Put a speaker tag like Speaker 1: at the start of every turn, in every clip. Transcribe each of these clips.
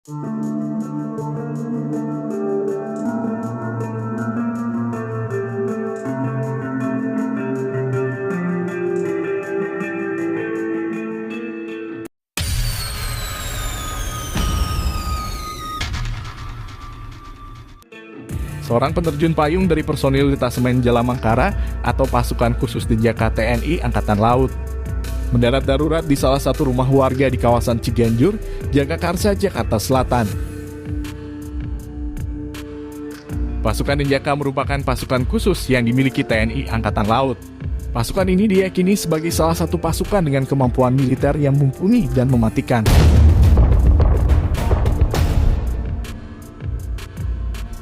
Speaker 1: Seorang penerjun payung dari personil Detasemen Jalamangkara atau pasukan khusus Denjaka TNI Angkatan Laut mendarat darurat di salah satu rumah warga di kawasan Ciganjur, Jagakarsa, Jakarta Selatan. Pasukan Denjaka merupakan pasukan khusus yang dimiliki TNI Angkatan Laut. Pasukan ini diyakini sebagai salah satu pasukan dengan kemampuan militer yang mumpuni dan mematikan.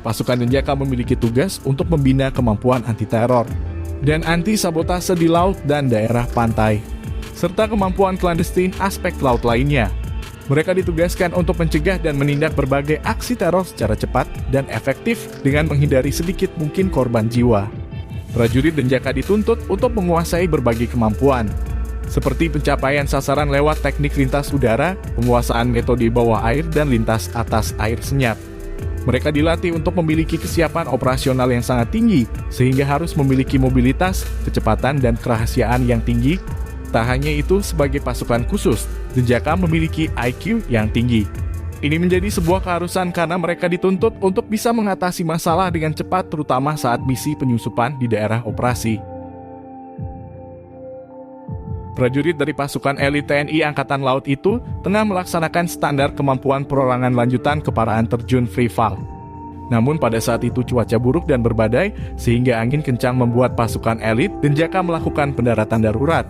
Speaker 1: Pasukan Denjaka memiliki tugas untuk membina kemampuan anti-teror dan anti-sabotase di laut dan daerah pantai, serta kemampuan klandestin aspek laut lainnya. Mereka ditugaskan untuk mencegah dan menindak berbagai aksi teror secara cepat dan efektif dengan menghindari sedikit mungkin korban jiwa. Prajurit Denjaka dituntut untuk menguasai berbagai kemampuan, seperti pencapaian sasaran lewat teknik lintas udara, penguasaan metode bawah air, dan lintas atas air senyap. Mereka dilatih untuk memiliki kesiapan operasional yang sangat tinggi, sehingga harus memiliki mobilitas, kecepatan, dan kerahasiaan yang tinggi. Tak hanya itu, sebagai pasukan khusus, Denjaka memiliki IQ yang tinggi. Ini menjadi sebuah keharusan karena mereka dituntut untuk bisa mengatasi masalah dengan cepat, terutama saat misi penyusupan di daerah operasi. Prajurit dari pasukan elit TNI Angkatan Laut itu tengah melaksanakan standar kemampuan perorangan lanjutan keparaan terjun free fall. Namun pada saat itu cuaca buruk dan berbadai sehingga angin kencang membuat pasukan elit Denjaka melakukan pendaratan darurat.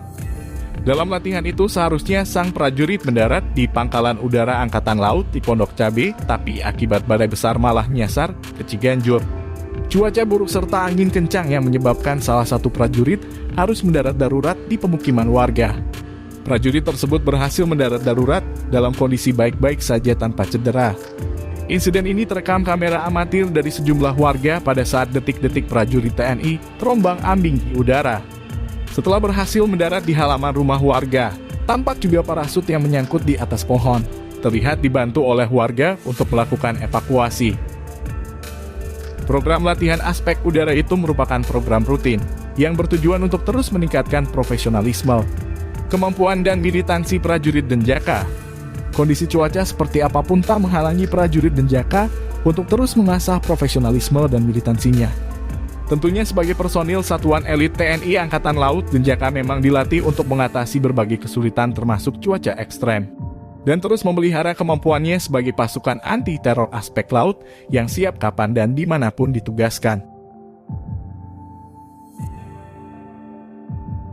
Speaker 1: Dalam latihan itu seharusnya sang prajurit mendarat di Pangkalan Udara Angkatan Laut di Pondok Cabe, tapi akibat badai besar malah nyasar ke Ciganjur. Cuaca buruk serta angin kencang yang menyebabkan salah satu prajurit harus mendarat darurat di pemukiman warga. Prajurit tersebut berhasil mendarat darurat dalam kondisi baik-baik saja tanpa cedera. Insiden ini terekam kamera amatir dari sejumlah warga pada saat detik-detik prajurit TNI terombang-ambing di udara. Setelah berhasil mendarat di halaman rumah warga, tampak juga parasut yang menyangkut di atas pohon. Terlihat dibantu oleh warga untuk melakukan evakuasi. Program latihan aspek udara itu merupakan program rutin yang bertujuan untuk terus meningkatkan profesionalisme, kemampuan dan militansi prajurit Denjaka. Kondisi cuaca seperti apapun tak menghalangi prajurit Denjaka untuk terus mengasah profesionalisme dan militansinya. Tentunya sebagai personil satuan elit TNI Angkatan Laut, Denjaka memang dilatih untuk mengatasi berbagai kesulitan termasuk cuaca ekstrem, dan terus memelihara kemampuannya sebagai pasukan anti-teror aspek laut yang siap kapan dan dimanapun ditugaskan.